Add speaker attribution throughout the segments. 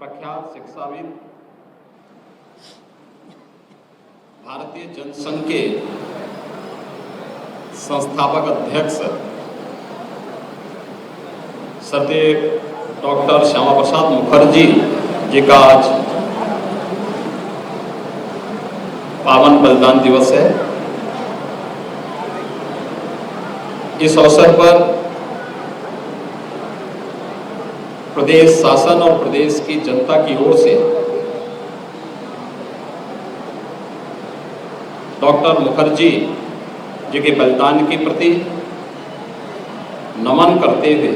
Speaker 1: प्रख्यात शिक्षाविद, भारतीय जनसंघ के संस्थापक अध्यक्ष श्री डॉक्टर श्यामा प्रसाद मुखर्जी जी का आज पावन बलिदान दिवस है। इस अवसर पर प्रदेश शासन और प्रदेश की जनता की ओर से डॉक्टर मुखर्जी जी के बलिदान के प्रति नमन करते हुए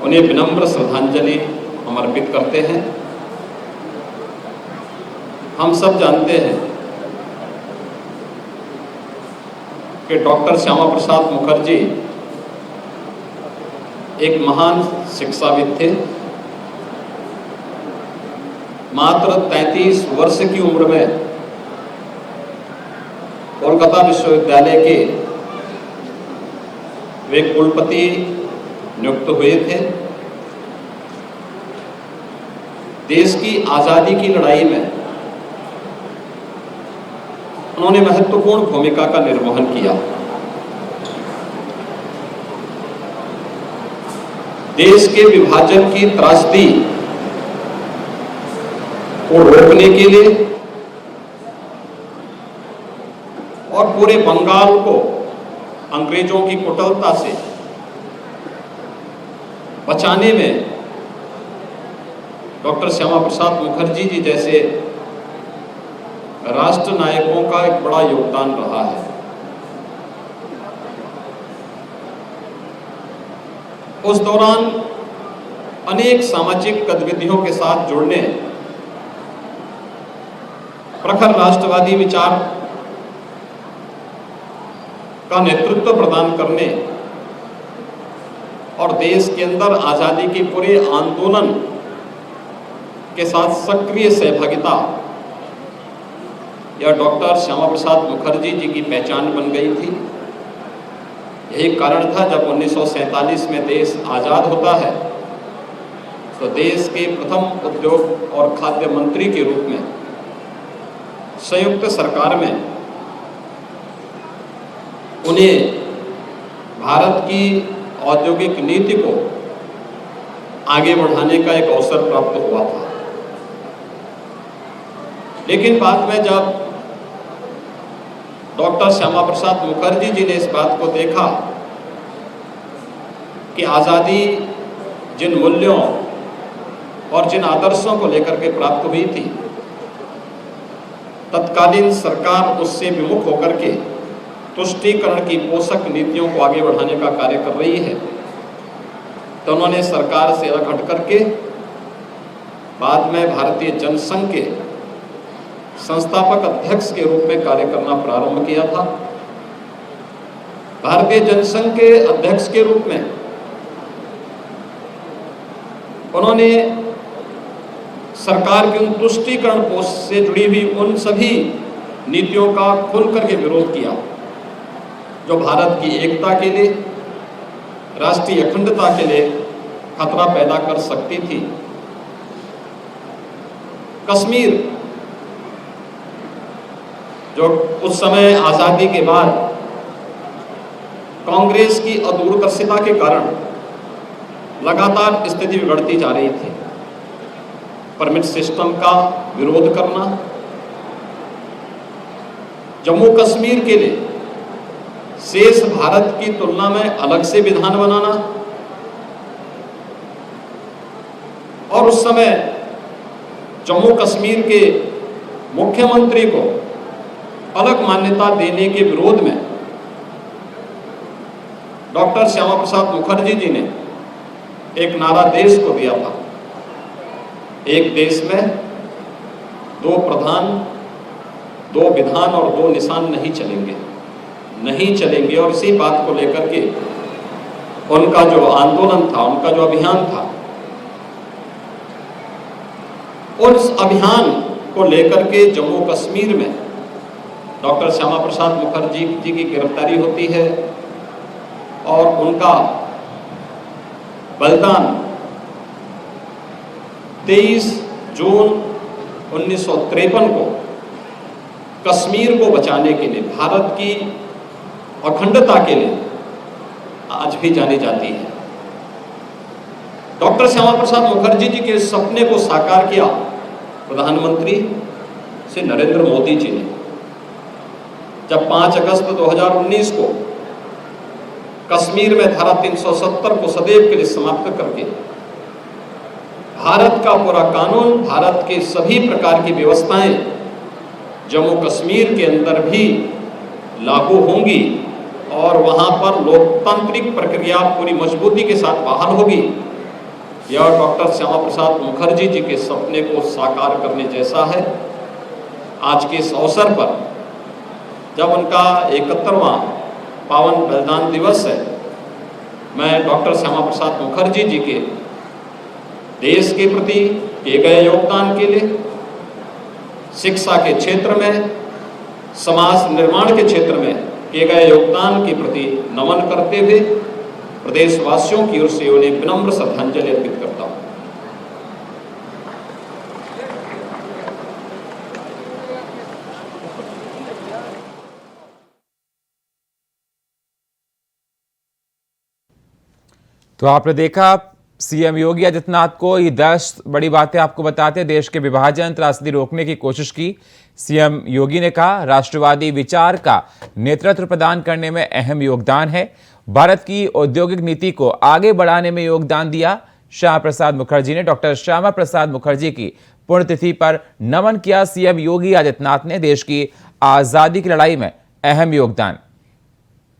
Speaker 1: उन्हें विनम्र श्रद्धांजलि हम अर्पित करते हैं। हम सब जानते हैं कि डॉक्टर श्यामा प्रसाद मुखर्जी एक महान शिक्षाविद थे। मात्र 33 वर्ष की उम्र में कोलकाता विश्वविद्यालय के वे कुलपति नियुक्त हुए थे। देश की आजादी की लड़ाई में उन्होंने महत्वपूर्ण भूमिका का निर्वहन किया। देश के विभाजन की त्रासदी को रोकने के लिए और पूरे बंगाल को अंग्रेजों की कुटिलता से बचाने में डॉक्टर श्यामा प्रसाद मुखर्जी जी जैसे राष्ट्र नायकों का एक बड़ा योगदान रहा है। उस दौरान अनेक सामाजिक गतिविधियों के साथ जुड़ने, प्रखर राष्ट्रवादी विचार का नेतृत्व प्रदान करने और देश के अंदर आजादी के पूरे आंदोलन के साथ सक्रिय सहभागिता यह डॉक्टर श्यामा प्रसाद मुखर्जी जी की पहचान बन गई थी। यही कारण था जब 1947 में देश आज़ाद होता है तो देश के प्रथम उद्योग और खाद्य मंत्री के रूप में संयुक्त सरकार में उन्हें भारत की औद्योगिक नीति को आगे बढ़ाने का एक अवसर प्राप्त हुआ था। लेकिन बाद में जब डॉक्टर श्यामा प्रसाद मुखर्जी जी ने इस बात को देखा कि आज़ादी जिन मूल्यों और जिन आदर्शों को लेकर के प्राप्त हुई थी, तत्कालीन सरकार उससे विमुख होकर के तुष्टीकरण की पोषक नीतियों को आगे बढ़ाने का कार्य कर रही है, तो उन्होंने सरकार से अलग हट करके बाद में भारतीय जनसंघ के संस्थापक अध्यक्ष के रूप में कार्य करना प्रारंभ किया था। भारतीय जनसंघ के अध्यक्ष के रूप में उन्होंने सरकार के उन तुष्टीकरण कोष से जुड़ी हुई उन सभी नीतियों का खुल करके विरोध किया जो भारत की एकता के लिए, राष्ट्रीय अखंडता के लिए खतरा पैदा कर सकती थी। कश्मीर जो उस समय आज़ादी के बाद कांग्रेस की अदूरदर्शिता के कारण लगातार स्थिति बिगड़ती जा रही थी। परमिट सिस्टम का विरोध करना, जम्मू कश्मीर के लिए शेष भारत की तुलना में अलग से विधान बनाना और उस समय जम्मू कश्मीर के मुख्यमंत्री को अलग मान्यता देने के विरोध में डॉक्टर श्यामा प्रसाद मुखर्जी जी ने एक नारा देश को दिया था, एक देश में दो प्रधान, दो विधान और दो निशान नहीं चलेंगे, नहीं चलेंगे। और इसी बात को लेकर के उनका जो आंदोलन था, उनका जो अभियान था, उस अभियान को लेकर के जम्मू कश्मीर में डॉक्टर श्यामा प्रसाद मुखर्जी जी की गिरफ्तारी होती है और उनका बलिदान 23 जून 1953 को कश्मीर को बचाने के लिए, भारत की अखंडता के लिए आज भी जानी जाती है। डॉक्टर श्यामा प्रसाद मुखर्जी जी के सपने को साकार किया प्रधानमंत्री श्री नरेंद्र मोदी जी ने, जब 5 अगस्त 2019 को कश्मीर में धारा 370 को सदैव के लिए समाप्त करके भारत का पूरा कानून, भारत के सभी प्रकार की व्यवस्थाएं जम्मू कश्मीर के अंदर भी लागू होंगी और वहां पर लोकतांत्रिक प्रक्रिया पूरी मजबूती के साथ बहाल होगी। यह डॉक्टर श्यामा प्रसाद मुखर्जी जी के सपने को साकार करने जैसा है। आज के इस अवसर पर जब उनका 71वां पावन बलिदान दिवस है, मैं डॉक्टर श्यामा प्रसाद मुखर्जी जी के देश के प्रति किए गए योगदान के लिए, शिक्षा के क्षेत्र में, समाज निर्माण के क्षेत्र में किए गए योगदान के प्रति नमन करते हुए प्रदेशवासियों की ओर से उन्हें विनम्र श्रद्धांजलि अर्पित करता हूं।
Speaker 2: तो आपने देखा सीएम योगी आदित्यनाथ को ये 10 बड़ी बातें आपको बताते, देश के विभाजन त्रासदी रोकने की कोशिश की। सीएम योगी ने कहा राष्ट्रवादी विचार का नेतृत्व प्रदान करने में अहम योगदान है, भारत की औद्योगिक नीति को आगे बढ़ाने में योगदान दिया। श्यामा प्रसाद मुखर्जी ने डॉक्टर श्यामा प्रसाद मुखर्जी की पुण्यतिथि पर नमन किया। सीएम योगी आदित्यनाथ ने देश की आजादी की लड़ाई में अहम योगदान